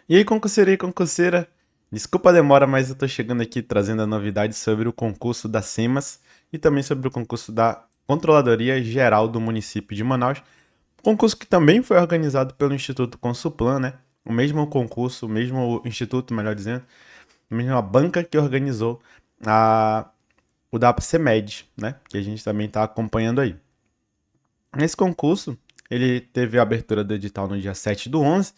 E aí, concurseiro e concurseira, desculpa a demora, mas eu tô chegando aqui trazendo a novidade sobre o concurso da SEMAS e também sobre o concurso da Controladoria Geral do município de Manaus. Concurso que também foi organizado pelo Instituto Consulplan, né? O mesmo concurso, o mesmo instituto, melhor dizendo, a mesma banca que organizou a, o da CEMED, né? Que a gente também está acompanhando aí. Nesse concurso, ele teve a abertura do edital no dia 7 do 11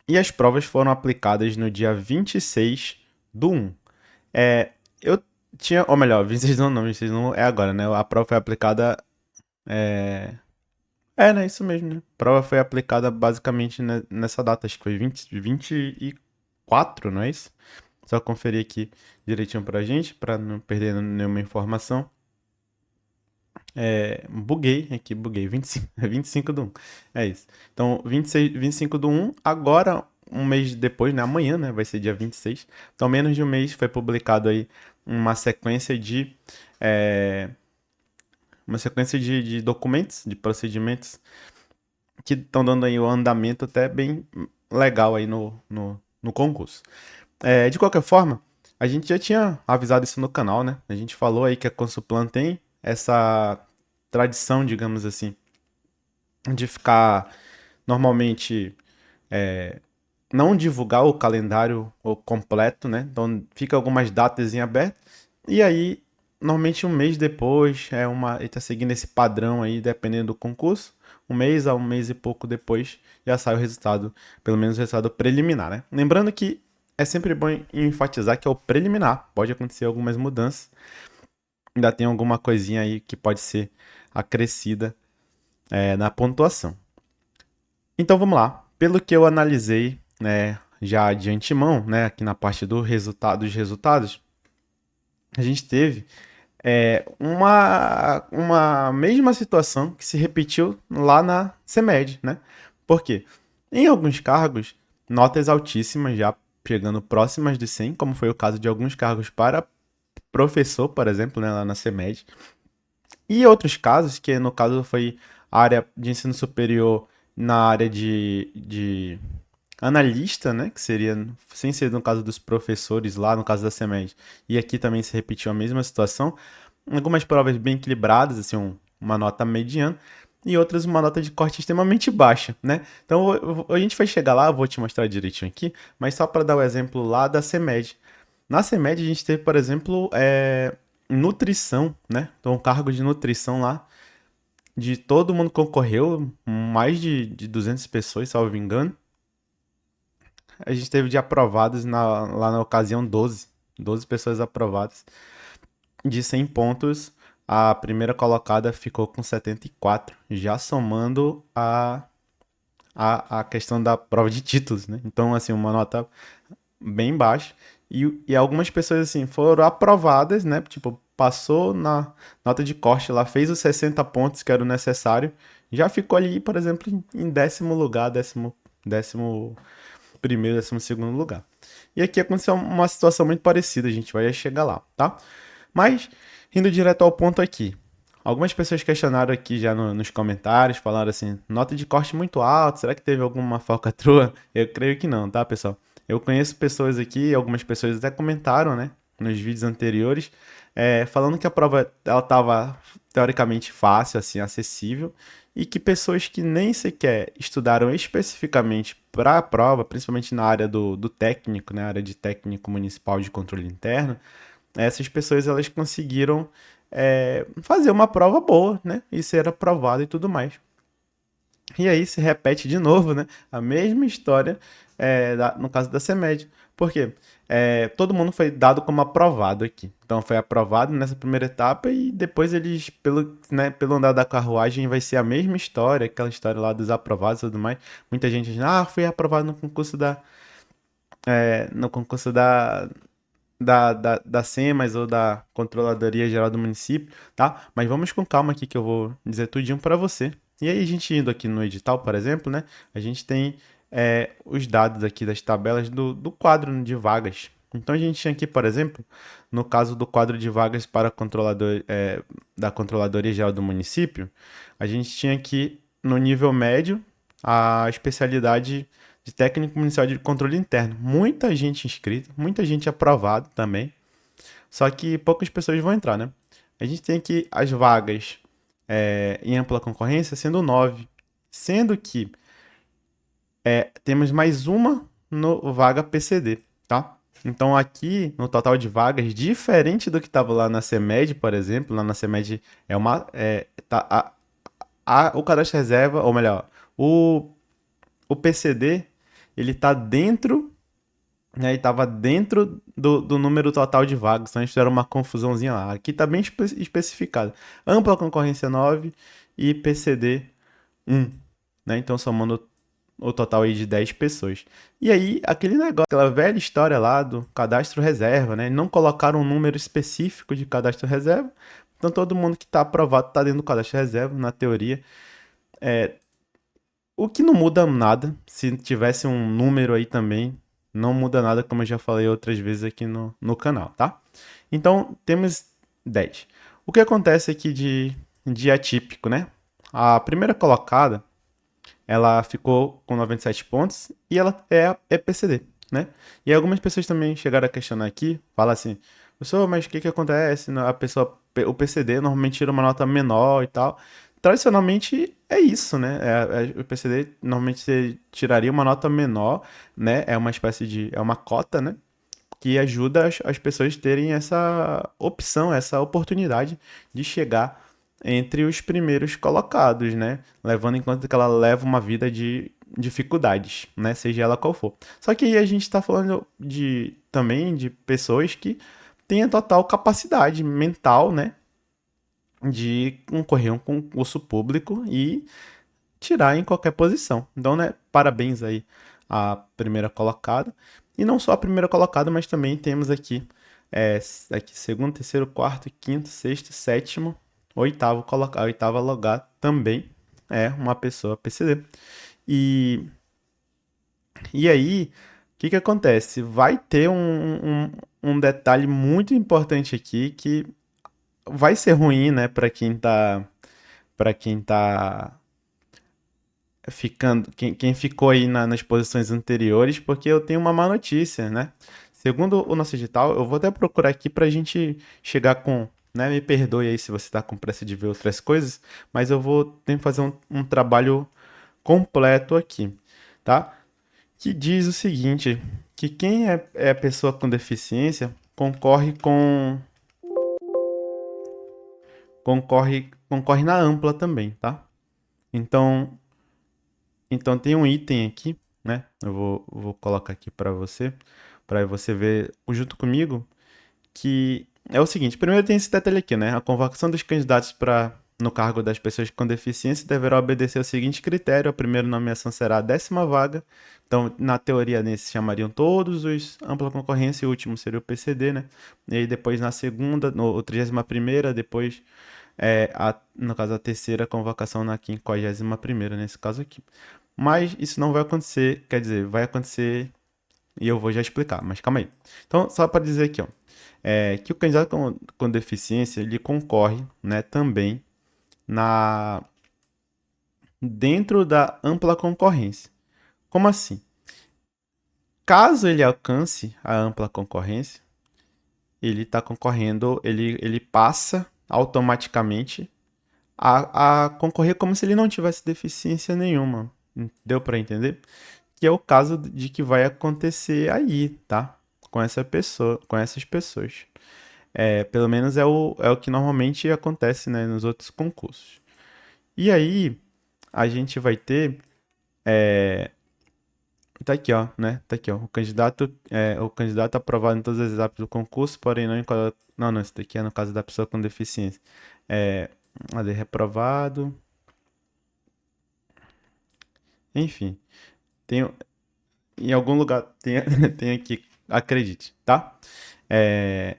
e as provas foram aplicadas no dia 26 do 1. Eu tinha, ou melhor, 26 do 1 não, 26 do 1 é agora, né? A prova foi aplicada. Né? Isso mesmo, né? A prova foi aplicada basicamente nessa data, acho que foi 24, não é isso? Só conferir aqui direitinho pra gente, pra não perder nenhuma informação. Buguei aqui, buguei. 25, 25 do 1. É isso. Então, 26, 25 do 1, agora, um mês depois, né? Amanhã, né? Vai ser dia 26. Então, menos de um mês foi publicado aí uma sequência de. é, uma sequência de documentos, de procedimentos, que estão dando aí o andamento até bem legal aí no concurso. De qualquer forma, a gente já tinha avisado isso no canal, né? A gente falou aí que a Consulplan tem essa tradição, digamos assim, de ficar normalmente não divulgar o calendário completo, né? Então fica algumas datas em aberto e aí normalmente um mês depois ele tá seguindo esse padrão aí, dependendo do concurso, um mês a um mês e pouco depois já sai o resultado, pelo menos o resultado preliminar, né? Lembrando que é sempre bom enfatizar que é o preliminar, pode acontecer algumas mudanças, ainda tem alguma coisinha aí que pode ser acrescida na pontuação. Então vamos lá. Pelo que eu analisei, né, já de antemão, né, aqui na parte do resultado, dos resultados, a gente teve uma mesma situação que se repetiu lá na CEMED, né? Por quê? Em alguns cargos, notas altíssimas, já chegando próximas de 100, como foi o caso de alguns cargos para professor, por exemplo, né, lá na CEMED. E outros casos, que no caso foi a área de ensino superior na área de analista, né? Que seria, sem ser no caso dos professores lá, no caso da CEMED. E aqui também se repetiu a mesma situação. Algumas provas bem equilibradas, assim, uma nota mediana. E outras uma nota de corte extremamente baixa, né? Então a gente vai chegar lá, eu vou te mostrar direitinho aqui, mas só para dar o exemplo lá da CEMED. Na CEMED a gente teve, por exemplo, nutrição, né? Então, um cargo de nutrição lá, de todo mundo concorreu, mais de 200 pessoas, salvo engano. A gente teve de aprovados lá na ocasião 12 pessoas aprovadas. De 100 pontos, a primeira colocada ficou com 74, já somando a questão da prova de títulos, né? Então, assim, uma nota bem baixa. E algumas pessoas, assim, foram aprovadas, né? Tipo, passou na nota de corte lá, fez os 60 pontos que era o necessário, já ficou ali, por exemplo, em décimo lugar, décimo primeiro, décimo segundo lugar. E aqui aconteceu uma situação muito parecida, a gente vai chegar lá, tá? Mas, indo direto ao ponto aqui. Algumas pessoas questionaram aqui já nos comentários, falaram assim, nota de corte muito alta, será que teve alguma falcatrua? Eu creio que não, tá, pessoal? Eu conheço pessoas aqui, algumas pessoas até comentaram, né, nos vídeos anteriores, falando que a prova ela estava teoricamente fácil, assim, acessível, e que pessoas que nem sequer estudaram especificamente para a prova, principalmente na área do técnico, né, área de técnico municipal de controle interno, essas pessoas elas conseguiram fazer uma prova boa, né, e ser aprovado e tudo mais. E aí se repete de novo, né? A mesma história no caso da CEMED. Por quê? Todo mundo foi dado como aprovado aqui. Então foi aprovado nessa primeira etapa e depois eles, pelo andar da carruagem, vai ser a mesma história, aquela história lá dos aprovados e tudo mais. Muita gente diz, fui aprovado no concurso da SEMAS ou da Controladoria Geral do Município, tá? Mas vamos com calma aqui que eu vou dizer tudinho para você. E aí, a gente indo aqui no edital, por exemplo, né? A gente tem os dados aqui das tabelas do quadro de vagas. Então, a gente tinha aqui, por exemplo, no caso do quadro de vagas para da Controladoria Geral do Município, a gente tinha aqui no nível médio a especialidade de de técnico municipal de controle interno. Muita gente inscrita, muita gente aprovada também. Só que poucas pessoas vão entrar, né? A gente tem aqui as vagas em ampla concorrência sendo 9, sendo que temos mais uma no vaga PCD, tá? Então aqui, no total de vagas, diferente do que estava lá na CEMED, por exemplo, lá na CEMED o cadastro reserva, ou melhor, o PCD, ele tá dentro, né, e tava dentro do número total de vagas, então a gente fizeram uma confusãozinha lá. Aqui tá bem especificado. Ampla concorrência 9 e PCD 1, né? Então somando o total aí de 10 pessoas. E aí, aquele negócio, aquela velha história lá do cadastro reserva, né? Não colocaram um número específico de cadastro reserva. Então todo mundo que está aprovado está dentro do cadastro reserva, na teoria. O que não muda nada, se tivesse um número aí também, não muda nada, como eu já falei outras vezes aqui no canal, tá? Então, temos 10. O que acontece aqui de atípico, né? A primeira colocada, ela ficou com 97 pontos e ela é PCD, né? E algumas pessoas também chegaram a questionar aqui, fala assim, pessoal, mas o que acontece? A pessoa, o PCD normalmente tira uma nota menor e tal. Tradicionalmente é isso, né? O PCD normalmente você tiraria uma nota menor, né? É uma espécie de, é uma cota, né? Que ajuda as pessoas terem essa opção, essa oportunidade de chegar entre os primeiros colocados, né? Levando em conta que ela leva uma vida de dificuldades, né? Seja ela qual for. Só que aí a gente está falando também de pessoas que têm a total capacidade mental, né? De concorrer a um concurso público e tirar em qualquer posição. Então, né? Parabéns aí à primeira colocada. E não só a primeira colocada, mas também temos aqui segundo, terceiro, quarto, quinto, sexto, sétimo, oitavo colocado, oitava lugar também é uma pessoa PCD. E, e aí, o que acontece? Vai ter um detalhe muito importante aqui que vai ser ruim, né, para quem tá ficando, quem ficou aí nas posições anteriores, porque eu tenho uma má notícia, né? Segundo o nosso edital, eu vou até procurar aqui para a gente chegar com, né? Me perdoe aí se você está com pressa de ver outras coisas, mas eu vou ter que fazer um trabalho completo aqui, tá? Que diz o seguinte, que quem é pessoa com deficiência concorre na ampla também, tá? Então, então tem um item aqui, né? Eu vou colocar aqui para você ver junto comigo, que é o seguinte: primeiro tem esse detalhe aqui, né? A convocação dos candidatos para no cargo das pessoas com deficiência deverá obedecer ao seguinte critério: a primeira nomeação será a 10ª vaga. Então, na teoria, nesse chamariam todos os ampla concorrência e o último seria o PCD, né? E aí depois na segunda, no 31ª, depois no caso a terceira convocação na 51ª, nesse caso aqui. Mas isso não vai acontecer, quer dizer, vai acontecer e eu vou já explicar, mas calma aí. Então, só para dizer aqui, ó, que o candidato com deficiência, ele concorre, né, também na dentro da ampla concorrência. Como assim? Caso ele alcance a ampla concorrência, ele está concorrendo, ele passa automaticamente a concorrer como se ele não tivesse deficiência nenhuma. Deu para entender? Que é o caso de que vai acontecer aí, tá? Com essa pessoa, com essas pessoas. Pelo menos é o que normalmente acontece, né, nos outros concursos. E aí, a gente vai ter. Tá aqui, ó, né? Tá aqui, ó. O candidato aprovado em todas as etapas do concurso, porém não em qual. Não, não, isso daqui é no caso da pessoa com deficiência. É. Ali, reprovado. Enfim, tem, em algum lugar tem, tem aqui, acredite, tá? É,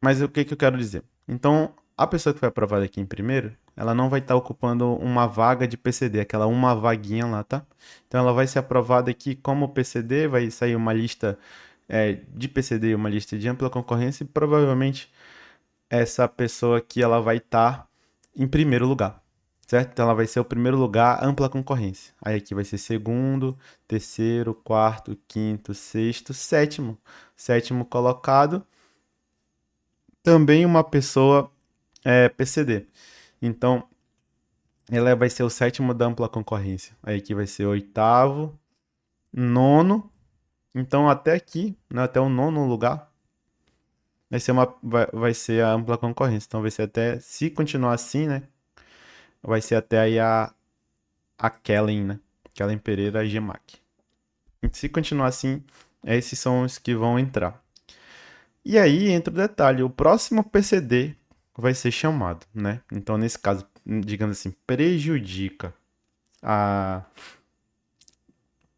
mas o que que eu quero dizer? Então, a pessoa que foi aprovada aqui em primeiro, ela não vai estar ocupando uma vaga de PCD, aquela uma vaguinha lá, tá? Então, ela vai ser aprovada aqui como PCD, vai sair uma lista de PCD e uma lista de ampla concorrência, e provavelmente essa pessoa aqui ela vai estar em primeiro lugar, certo? Então ela vai ser o primeiro lugar, ampla concorrência. Aí aqui vai ser segundo, terceiro, quarto, quinto, sexto, sétimo. Sétimo colocado, também uma pessoa PCD. Então, ela vai ser o sétimo da ampla concorrência. Aí aqui vai ser oitavo, nono. Então, até aqui, né, até o nono lugar, vai ser a ampla concorrência. Então, vai ser até, se continuar assim, né, vai ser até aí a Kellen, né? Kellen Pereira Gemac. Se continuar assim, esses são os que vão entrar. E aí entra o detalhe, o próximo PCD vai ser chamado, né? Então, nesse caso, digamos assim, prejudica a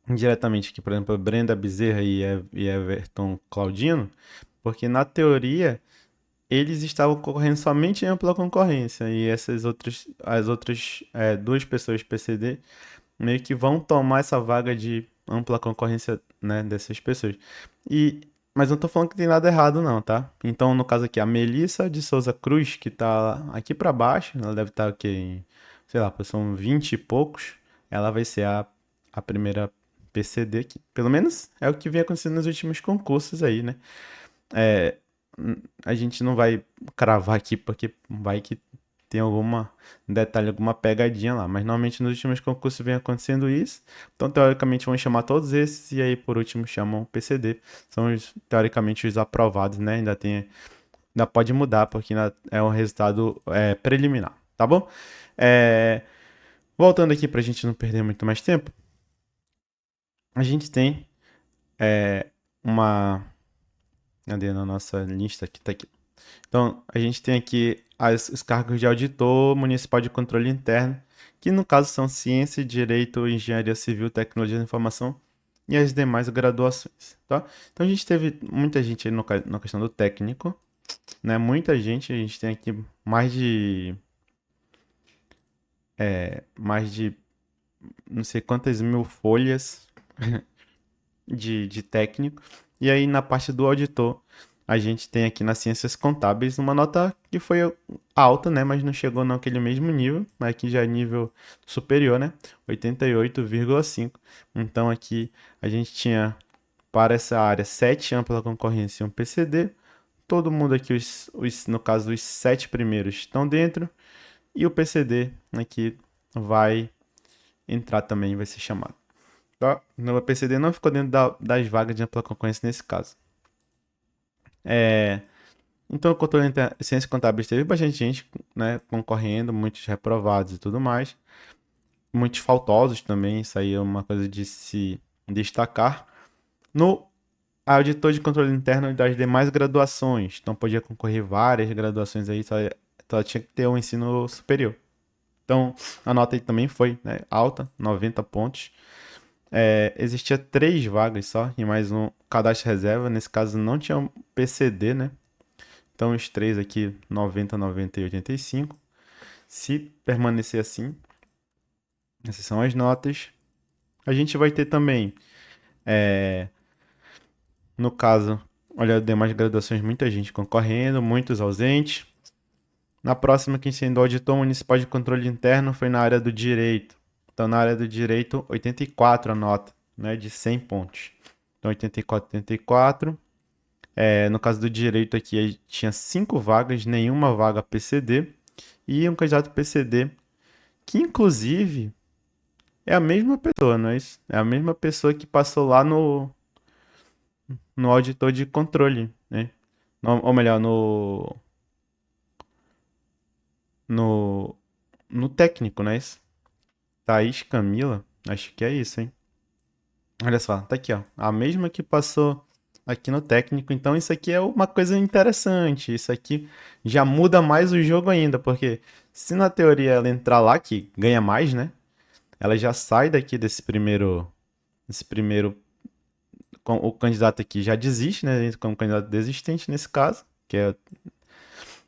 indiretamente aqui, por exemplo, a Brenda Bezerra e Everton Claudino, porque na teoria eles estavam concorrendo somente em ampla concorrência e as outras duas pessoas PCD meio que vão tomar essa vaga de ampla concorrência, né, dessas pessoas. E mas não tô falando que tem nada errado não, tá? Então, no caso aqui, a Melissa de Souza Cruz, que tá aqui pra baixo, ela deve estar aqui em, sei lá, são 20 e poucos, ela vai ser a primeira PCD aqui. Pelo menos é o que vem acontecendo nos últimos concursos aí, né? É, a gente não vai cravar aqui porque vai que tem alguma detalhe, alguma pegadinha lá. Mas normalmente nos últimos concursos vem acontecendo isso. Então, teoricamente, vão chamar todos esses e aí, por último, chamam o PCD. São, teoricamente, os aprovados, né? Ainda pode mudar porque ainda é um resultado preliminar, tá bom? É, voltando aqui para a gente não perder muito mais tempo, a gente tem uma. Cadê na nossa lista que tá aqui? Então, a gente tem aqui os cargos de auditor municipal de controle interno, que no caso são ciência, direito, engenharia civil, tecnologia da informação e as demais graduações, tá? Então, a gente teve muita gente aí na questão do técnico, né? Muita gente, a gente tem aqui mais de não sei quantas mil folhas de técnico. E aí na parte do auditor, a gente tem aqui nas ciências contábeis uma nota que foi alta, né? Mas não chegou naquele mesmo nível, mas aqui já é nível superior, né? 88,5. Então aqui a gente tinha para essa área 7 ampla concorrência e um PCD. Todo mundo aqui, no caso, os 7 primeiros estão dentro. E o PCD aqui vai entrar também, vai ser chamado. Tá? O PCD não ficou dentro das vagas de ampla concorrência nesse caso. Então, o controle interno, ciências contábeis teve bastante gente, né, concorrendo, muitos reprovados e tudo mais. Muitos faltosos também, isso aí é uma coisa de se destacar. No auditor de controle interno das demais graduações, então podia concorrer várias graduações aí, só tinha que ter um ensino superior. Então, a nota aí também foi, né, alta, 90 pontos. Existia 3 vagas só e mais um cadastro reserva. Nesse caso não tinha um PCD, né? Então os três aqui, 90, 90 e 85. Se permanecer assim, essas são as notas. A gente vai ter também, no caso, olha, demais graduações, muita gente concorrendo, muitos ausentes. Na próxima, quem sendo auditor municipal de controle interno foi na área do direito. Então, na área do direito, 84 a nota, né, de 100 pontos. Então, 84, 84. No caso do direito aqui, tinha 5 vagas, nenhuma vaga PCD. E um candidato PCD, que inclusive é a mesma pessoa, não é isso? É a mesma pessoa que passou lá no auditor de controle, né? Ou melhor, no, no técnico, não é isso? Thaís Camila, acho que é isso, hein? Olha só, tá aqui, ó. A mesma que passou aqui no técnico. Então, isso aqui é uma coisa interessante. Isso aqui já muda mais o jogo ainda, porque se na teoria ela entrar lá, que ganha mais, né? Ela já sai daqui desse primeiro, o candidato aqui já desiste, né? Entra como candidato desistente nesse caso,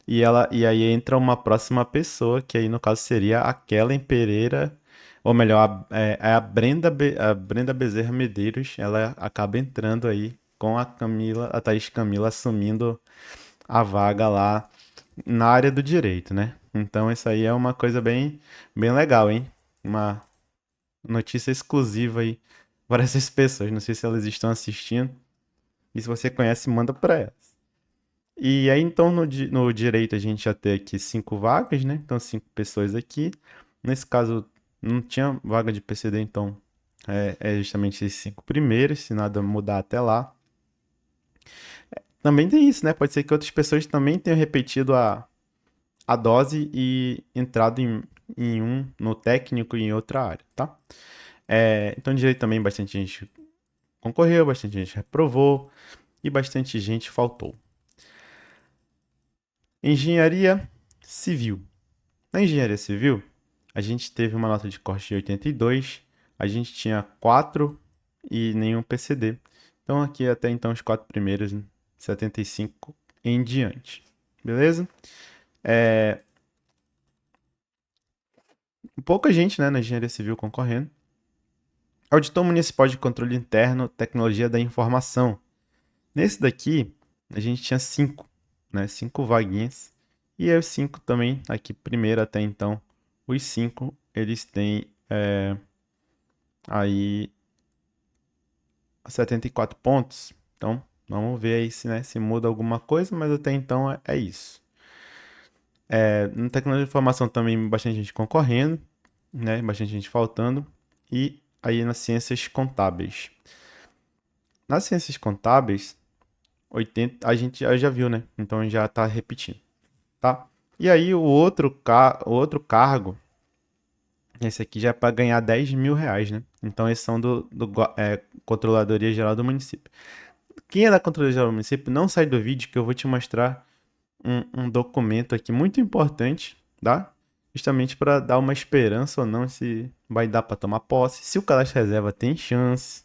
e aí entra uma próxima pessoa, que aí no caso seria a Kellen Pereira, ou melhor, a Brenda Bezerra Medeiros, ela acaba entrando aí com a Thaís Camila assumindo a vaga lá na área do direito, né? Então isso aí é uma coisa bem legal, hein? Uma notícia exclusiva aí para essas pessoas. Não sei se elas estão assistindo. E se você conhece, manda para elas. E aí, então, no direito, a gente já tem aqui 5 vagas, né? Então, 5 pessoas aqui. Nesse caso, não tinha vaga de PCD, então é justamente esses 5 primeiros, se nada mudar até lá. Também tem isso, né? Pode ser que outras pessoas também tenham repetido a dose e entrado em um no técnico e em outra área, tá? Então, direito também, bastante gente concorreu, bastante gente reprovou e bastante gente faltou. Engenharia civil. Na engenharia civil, a gente teve uma nota de corte de 82, a gente tinha 4 e nenhum PCD. Então, aqui até então, os 4 primeiros, 75 em diante. Beleza? Pouca gente, né, na engenharia civil concorrendo. Auditor Municipal de Controle Interno, Tecnologia da Informação. Nesse daqui, a gente tinha 5, né? 5 vaguinhas. E aí os 5 também, aqui primeiro até então, os 5, eles têm aí 74 pontos. Então, vamos ver aí se, né, se muda alguma coisa, mas até então é isso. Na tecnologia de informação também bastante gente concorrendo, né? Bastante gente faltando. E aí nas ciências contábeis. Nas ciências contábeis, 80, a gente já viu, né? Então já tá repetindo, tá? E aí o outro cargo, esse aqui já é para ganhar 10 mil reais, né? Então esses são do Controladoria Geral do Município. Quem é da Controladoria Geral do Município, não sai do vídeo que eu vou te mostrar um documento aqui muito importante, tá? Justamente para dar uma esperança ou não se vai dar para tomar posse. Se o cadastro reserva tem chance.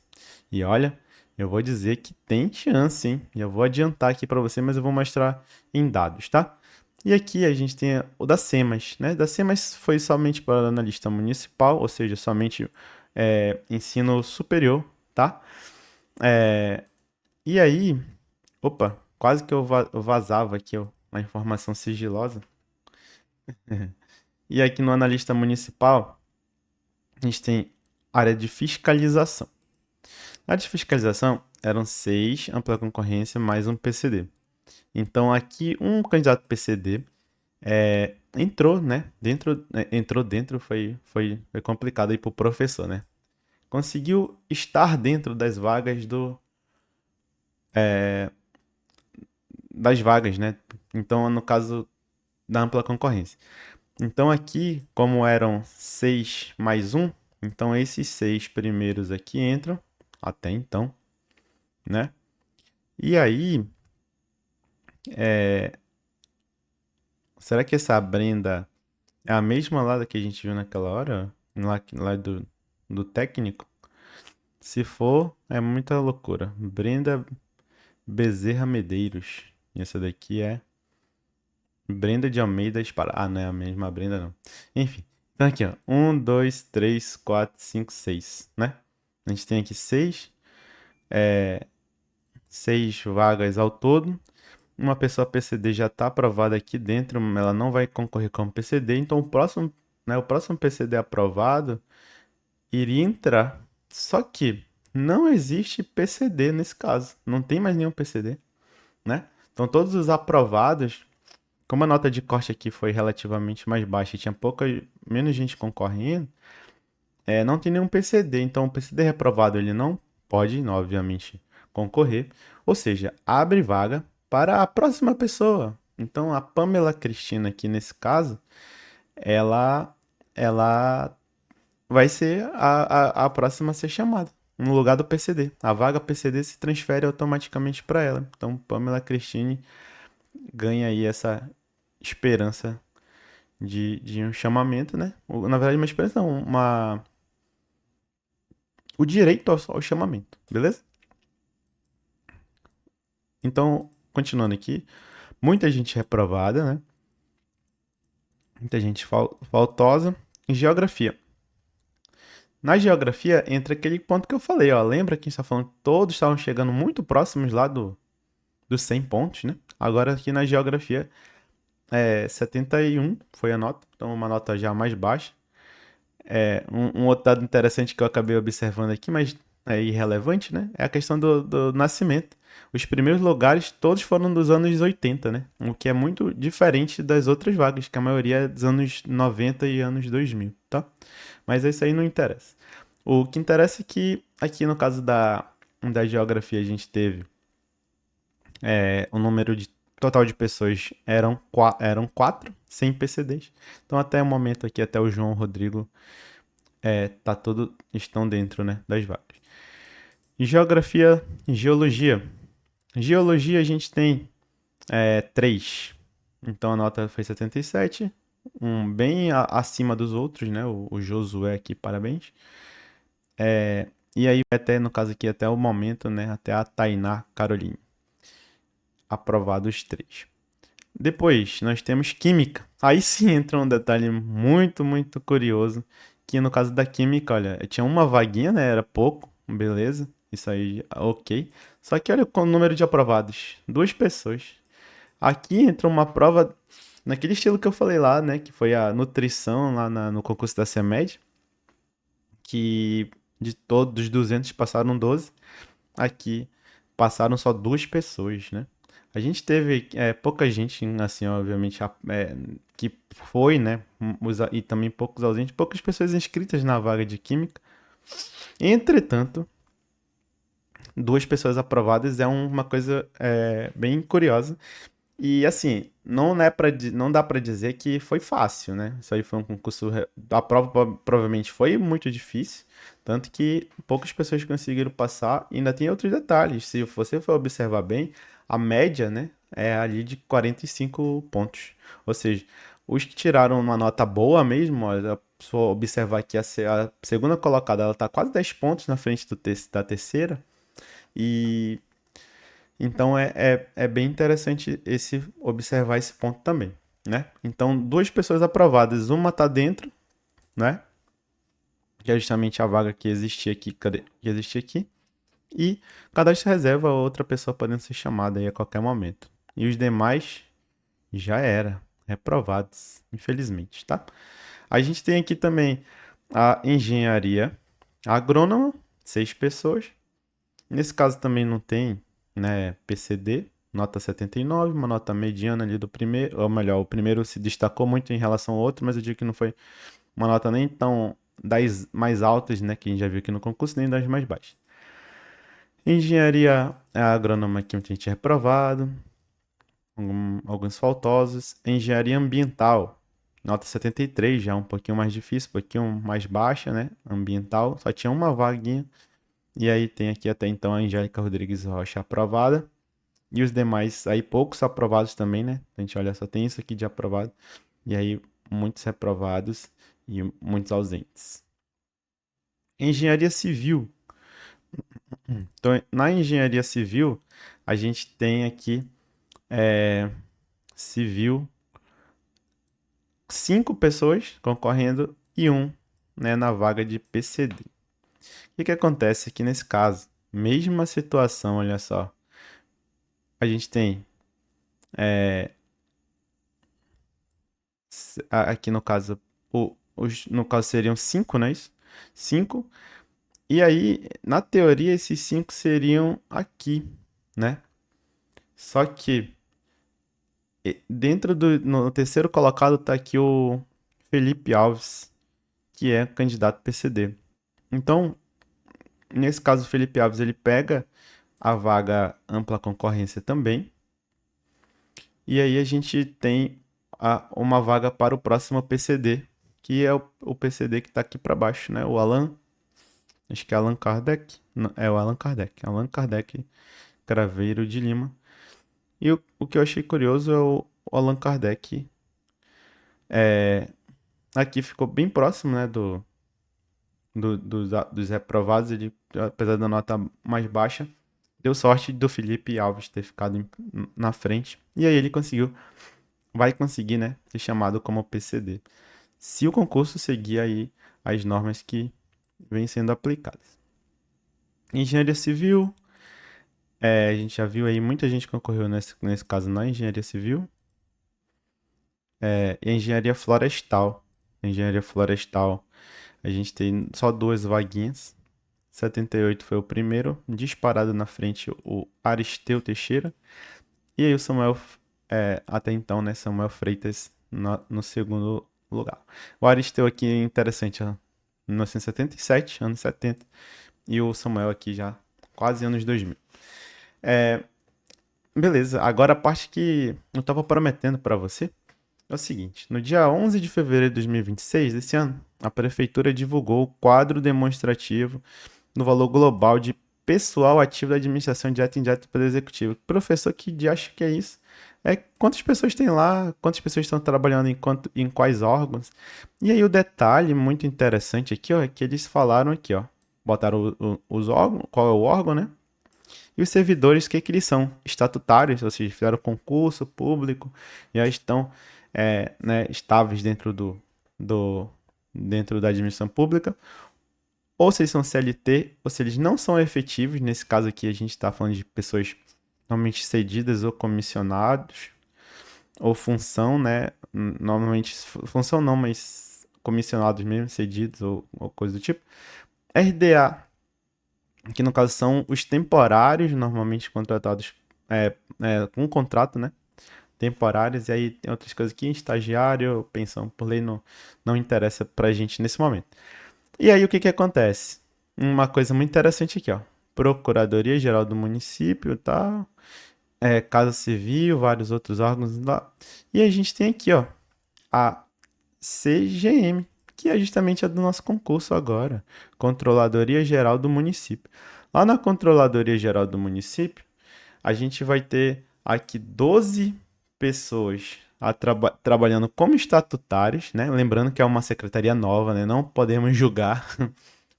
E olha, eu vou dizer que tem chance, hein? Já vou adiantar aqui para você, mas eu vou mostrar em dados, tá? E aqui a gente tem o da SEMAS, né? Da SEMAS foi somente para analista municipal, ou seja, somente ensino superior, tá? E aí, opa, quase que eu vazava aqui ó, uma informação sigilosa. E aqui no analista municipal, a gente tem área de fiscalização. Na área de fiscalização eram 6 ampla concorrência mais um PCD. Então aqui um candidato PCD entrou, né? Entrou dentro, foi complicado aí pro professor, né? Conseguiu estar dentro das vagas, né? Então no caso da ampla concorrência. Então aqui, como eram 6 mais um, então esses 6 primeiros aqui entram, até então, né? E aí, será que essa Brenda é a mesma lá que a gente viu naquela hora? Lá do técnico? Se for, é muita loucura. Brenda Bezerra Medeiros. E essa daqui é Brenda de Almeida Espará. Ah, não é a mesma Brenda, não. Enfim. Então aqui, ó. 1, 2, 3, 4, 5, 6, né? A gente tem aqui 6 vagas ao todo. Uma pessoa PCD já está aprovada aqui dentro, ela não vai concorrer como PCD, então o próximo PCD aprovado iria entrar. Só que não existe PCD nesse caso, não tem mais nenhum PCD, né? Então todos os aprovados, como a nota de corte aqui foi relativamente mais baixa e tinha menos gente concorrendo, não tem nenhum PCD, então o PCD reprovado ele não pode, obviamente, concorrer, ou seja, abre vaga para a próxima pessoa. Então a Pamela Cristina aqui nesse caso, ela vai ser a próxima a ser chamada, no lugar do PCD. A vaga PCD se transfere automaticamente para ela. Então Pamela Cristine ganha aí essa esperança de um chamamento, né? Na verdade, uma esperança não, o direito ao chamamento, beleza? Então, continuando aqui, muita gente reprovada, né? Muita gente faltosa. Em geografia. Na geografia entra aquele ponto que eu falei, ó. Lembra que a gente está falando que todos estavam chegando muito próximos lá dos 100 pontos, né? Agora aqui na geografia 71 foi a nota, então uma nota já mais baixa. Um outro dado interessante que eu acabei observando aqui, mas é irrelevante, né? É a questão do nascimento. Os primeiros lugares todos foram dos anos 80, né? O que é muito diferente das outras vagas, que a maioria é dos anos 90 e anos 2000, tá? Mas isso aí não interessa. O que interessa é que aqui no caso da geografia a gente teve o número de total de pessoas eram 4, sem PCDs. Então até o momento aqui, até o João Rodrigo estão dentro, né, das vagas. Geografia e geologia. Geologia a gente tem 3. Então a nota foi 77, bem acima dos outros, né? O Josué aqui, parabéns. E aí até, no caso aqui, até o momento, né? Até a Tainá Caroline. Aprovados 3. Depois, nós temos química. Aí sim entra um detalhe muito, muito curioso, que no caso da química, olha, tinha uma vaguinha, né? Era pouco, beleza. Isso aí, ok. Só que olha o número de aprovados. 2 pessoas. Aqui entra uma prova naquele estilo que eu falei lá, né? Que foi a nutrição lá no concurso da CEMED. Que de todos os 200 passaram 12. Aqui passaram só 2 pessoas, né? A gente teve pouca gente, assim, obviamente, que foi, né? E também poucos ausentes, poucas pessoas inscritas na vaga de química. Entretanto, 2 pessoas aprovadas é uma coisa bem curiosa. E assim, não dá pra dizer que foi fácil, né? Isso aí foi um concurso. A prova provavelmente foi muito difícil, tanto que poucas pessoas conseguiram passar. E ainda tem outros detalhes. Se você for observar bem, a média, né, é ali de 45 pontos. Ou seja, os que tiraram uma nota boa mesmo, olha, se for observar que a segunda colocada ela tá quase 10 pontos na frente da terceira. E então é bem interessante observar esse ponto também, né? Então, 2 pessoas aprovadas, uma tá dentro, né? Que é justamente a vaga que existia aqui, que existia aqui. E cadastro reserva, outra pessoa podendo ser chamada aí a qualquer momento. E os demais já era, reprovados, infelizmente, tá? A gente tem aqui também a engenharia agrônoma, 6 pessoas. Nesse caso também não tem, né, PCD, nota 79, uma nota mediana ali do primeiro, ou melhor, o primeiro se destacou muito em relação ao outro, mas eu digo que não foi uma nota nem tão das mais altas, né, que a gente já viu aqui no concurso, nem das mais baixas. Engenharia agrônoma aqui muita gente é reprovado, alguns faltosos. Engenharia ambiental, nota 73, já um pouquinho mais difícil, um pouquinho mais baixa, né, ambiental, só tinha uma vaguinha. E aí tem aqui até então a Angélica Rodrigues Rocha aprovada. E os demais, aí poucos aprovados também, né? A gente olha, só tem isso aqui de aprovado. E aí muitos reprovados e muitos ausentes. Engenharia civil. Então, na engenharia civil, a gente tem aqui civil, 5 pessoas concorrendo e né, na vaga de PCD. O que acontece aqui nesse caso? Mesma situação, olha só. A gente tem aqui no caso, no caso seriam 5, não é isso? 5. E aí, na teoria, esses 5 seriam aqui, né? Só que no terceiro colocado tá aqui o Felipe Alves, que é candidato PCD. Então, nesse caso, o Felipe Alves ele pega a vaga ampla concorrência também. E aí a gente tem uma vaga para o próximo PCD, que é o PCD que está aqui para baixo, né? O Alan, acho que é Allan Kardec. Não, é o Allan Kardec. Allan Kardec Craveiro de Lima. E o que eu achei curioso é o Allan Kardec. Aqui ficou bem próximo, né? Dos reprovados. Ele, apesar da nota mais baixa, deu sorte do Felipe Alves ter ficado na frente. E aí ele vai conseguir, né? Ser chamado como PCD. Se o concurso seguir aí as normas que vêm sendo aplicadas. Engenharia civil, a gente já viu aí, muita gente concorreu nesse caso na engenharia civil. E a engenharia florestal. Engenharia florestal, a gente tem só duas vaguinhas. 78 foi o primeiro, disparado na frente o Aristeu Teixeira. E aí o Samuel, até então, né, Samuel Freitas no segundo lugar. O Aristeu aqui é interessante, ó, 1977, anos 70, e o Samuel aqui já quase anos 2000. Beleza, agora a parte que eu tava prometendo para você é o seguinte: no dia 11 de fevereiro de 2026 desse ano, a prefeitura divulgou o quadro demonstrativo no valor global de pessoal ativo da administração direta e indireta pelo executivo. Professor, que acha que é isso? É quantas pessoas tem lá, quantas pessoas estão trabalhando em quais órgãos. E aí o detalhe muito interessante aqui, ó, é que eles falaram aqui, ó, botaram os órgãos, qual é o órgão, né? E os servidores, o que eles são? Estatutários, ou seja, fizeram concurso público, já estão né, estáveis do, dentro da administração pública, ou se eles são CLT, ou se eles não são efetivos. Nesse caso aqui, a gente está falando de pessoas normalmente cedidas ou comissionados, ou função, né? Normalmente, função não, mas comissionados mesmo, cedidos ou coisa do tipo. RDA, que no caso são os temporários, normalmente contratados com contrato, né? Temporários, e aí tem outras coisas aqui, estagiário, pensão por lei, não interessa pra gente nesse momento. E aí o que que acontece? Uma coisa muito interessante aqui, ó. Procuradoria Geral do Município, tá? Casa Civil, vários outros órgãos lá. E a gente tem aqui, ó, a CGM, que é justamente a do nosso concurso agora, Controladoria Geral do Município. Lá na Controladoria Geral do Município, a gente vai ter aqui 12 pessoas trabalhando como estatutários, né? Lembrando que é uma secretaria nova, né? Não podemos julgar.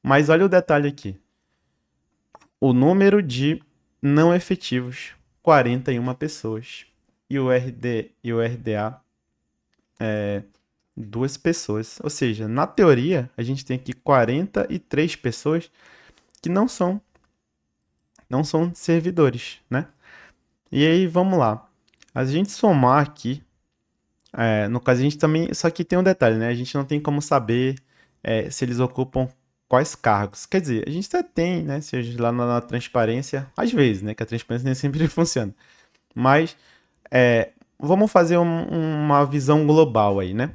Mas olha o detalhe aqui. O número de não efetivos, 41 pessoas. E o RDA, duas pessoas. Ou seja, na teoria, a gente tem aqui 43 pessoas que não são servidores, né? E aí, vamos lá. A gente somar aqui, no caso, a gente também. Só que tem um detalhe, né? A gente não tem como saber se eles ocupam quais cargos. Quer dizer, a gente até tem, né? Seja lá na transparência, às vezes, né? Que a transparência nem sempre funciona. Mas vamos fazer uma visão global aí, né?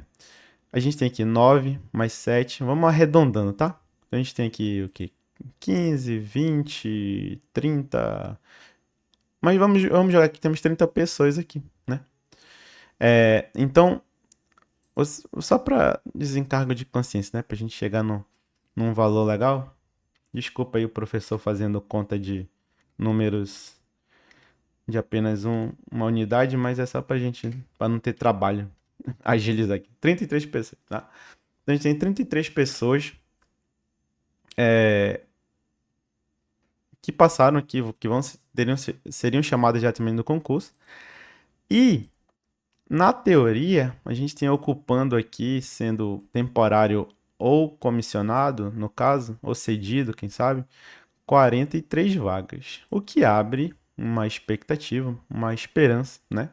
A gente tem aqui 9 mais 7. Vamos arredondando, tá? Então a gente tem aqui o quê? 15, 20, 30. Mas vamos jogar aqui, temos 30 pessoas aqui, né? Então, só para desencargo de consciência, né? Pra gente chegar num valor legal. Desculpa aí o professor fazendo conta de números de apenas uma unidade, mas é só pra gente, pra não ter trabalho. Agilizar aqui. 33 pessoas, tá? Então a gente tem 33 pessoas que passaram aqui, que seriam chamadas diretamente do concurso. E, na teoria, a gente tem ocupando aqui, sendo temporário ou comissionado, no caso, ou cedido, quem sabe, 43 vagas. O que abre uma expectativa, uma esperança, né?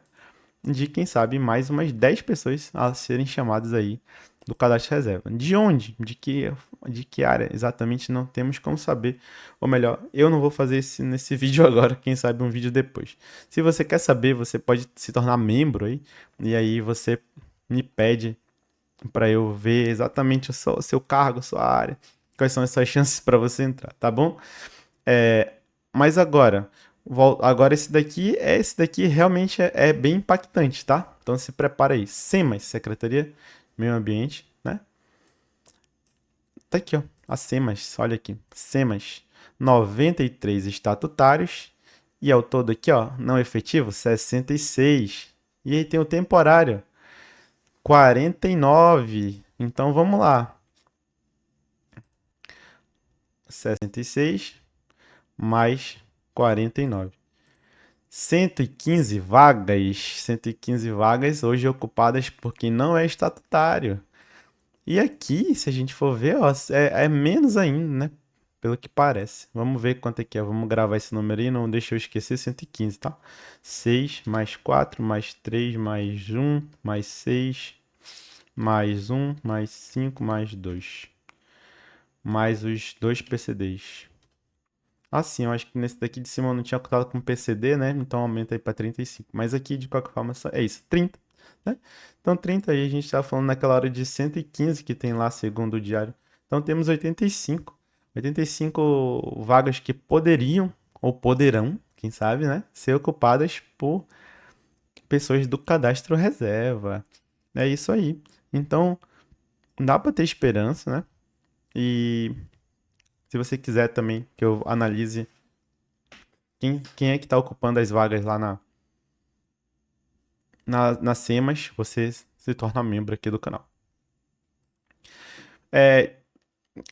De quem sabe mais umas 10 pessoas a serem chamadas aí do cadastro reserva. De onde? De que área? Exatamente não temos como saber. Ou melhor, eu não vou fazer nesse vídeo agora, quem sabe um vídeo depois. Se você quer saber, você pode se tornar membro aí, e aí você me pede para eu ver exatamente o seu cargo, a sua área, quais são as suas chances para você entrar, tá bom? Mas agora esse daqui realmente é bem impactante, tá? Então se prepara aí. SEMAS, Secretaria Meio Ambiente, né? Tá aqui, ó. A SEMAS, olha aqui. SEMAS, 93 estatutários. E ao todo aqui, ó, não efetivo, 66. E aí tem o temporário, 49. Então vamos lá. 66 mais 49. 115 vagas hoje ocupadas por quem não é estatutário. E aqui, se a gente for ver, ó, é menos ainda, né? pelo que parece. Vamos ver quanto é que é. Vamos gravar esse número aí, não deixa eu esquecer, 115, tá? 6 mais 4 mais 3 mais 1 mais 6 mais 1 mais 5 mais 2. Mais os dois PCDs. Assim, eu acho que nesse daqui de cima eu não tinha contado com PCD, né? Então aumenta aí pra 35. Mas aqui, de qualquer forma, é isso, 30, né? Então 30 aí, a gente tá falando naquela hora de 115 que tem lá, segundo o diário. Então temos 85. 85 vagas que poderiam, ou poderão, quem sabe, né? Ser ocupadas por pessoas do cadastro reserva. É isso aí. Então, dá pra ter esperança, né? E se você quiser também que eu analise quem é que está ocupando as vagas lá na SEMAS, você se torna membro aqui do canal.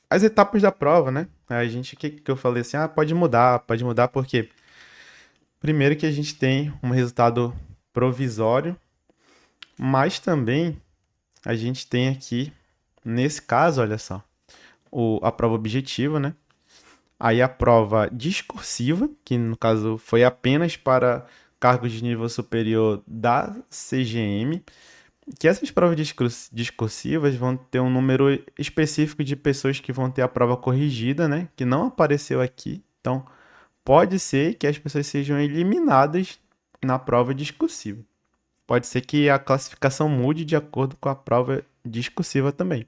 As etapas da prova, né? A gente, que eu falei assim, pode mudar, porque primeiro que a gente tem um resultado provisório, mas também a gente tem aqui, nesse caso, olha só, a prova objetiva, né? Aí a prova discursiva, que no caso foi apenas para cargos de nível superior da CGM, que essas provas discursivas vão ter um número específico de pessoas que vão ter a prova corrigida, né? Que não apareceu aqui. Então, pode ser que as pessoas sejam eliminadas na prova discursiva. Pode ser que a classificação mude de acordo com a prova discursiva também.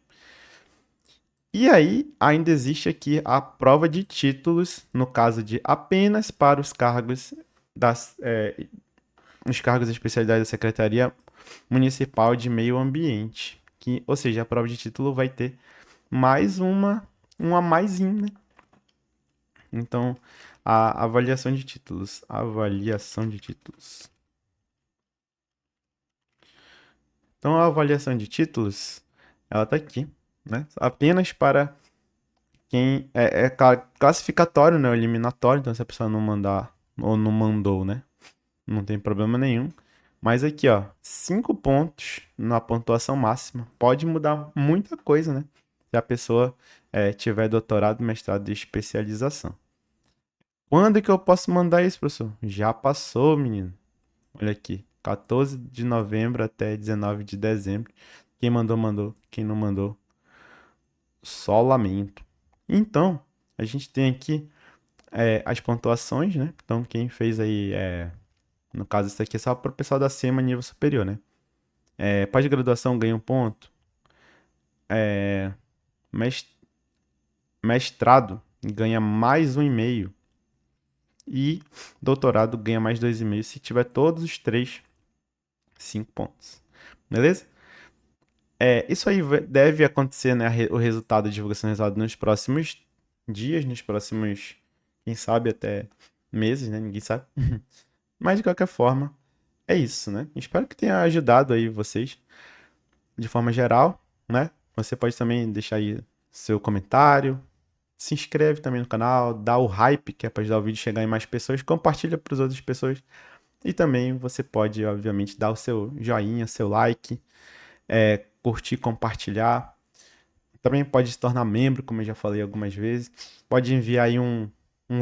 E aí, ainda existe aqui a prova de títulos, no caso de apenas para os cargos os cargos e especialidades da Secretaria Municipal de Meio Ambiente. Que, ou seja, a prova de título vai ter mais uma maisinha, né? Então, a avaliação de títulos. Avaliação de títulos. Então, a avaliação de títulos, ela tá aqui, né? Apenas para quem classificatório, né? Eliminatório. Então, se a pessoa não mandar ou não mandou, né? Não tem problema nenhum. Mas aqui, ó, 5 pontos na pontuação máxima. Pode mudar muita coisa, né? Se a pessoa tiver doutorado, mestrado e especialização. Quando que eu posso mandar isso, professor? Já passou, menino. Olha aqui. 14 de novembro até 19 de dezembro. Quem mandou, mandou. Quem não mandou, só lamento. Então, a gente tem aqui as pontuações, né? Então, quem fez aí, no caso, isso aqui é só para o pessoal da SEMA nível superior, né? Pós-graduação ganha 1 ponto. Mes- Mestrado ganha mais 1,5. E doutorado ganha mais 2,5. Se tiver todos os três, 5 pontos. Beleza? Isso aí deve acontecer, né? O resultado, a divulgação do resultado nos próximos dias, nos próximos, quem sabe, até meses, né? Ninguém sabe. Mas de qualquer forma, é isso, né? Espero que tenha ajudado aí vocês de forma geral, né? Você pode também deixar aí seu comentário, se inscreve também no canal, dá o hype, que é para ajudar o vídeo a chegar em mais pessoas, compartilha para as outras pessoas e também você pode, obviamente, dar o seu joinha, seu like, curtir, compartilhar. Também pode se tornar membro, como eu já falei algumas vezes. Pode enviar aí um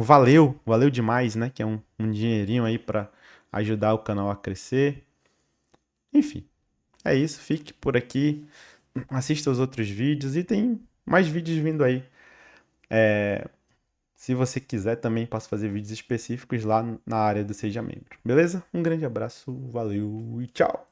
valeu demais, né? Que é um dinheirinho aí para ajudar o canal a crescer. Enfim, é isso. Fique por aqui, assista os outros vídeos e tem mais vídeos vindo aí. Se você quiser, também posso fazer vídeos específicos lá na área do Seja Membro. Beleza? Um grande abraço, valeu e tchau!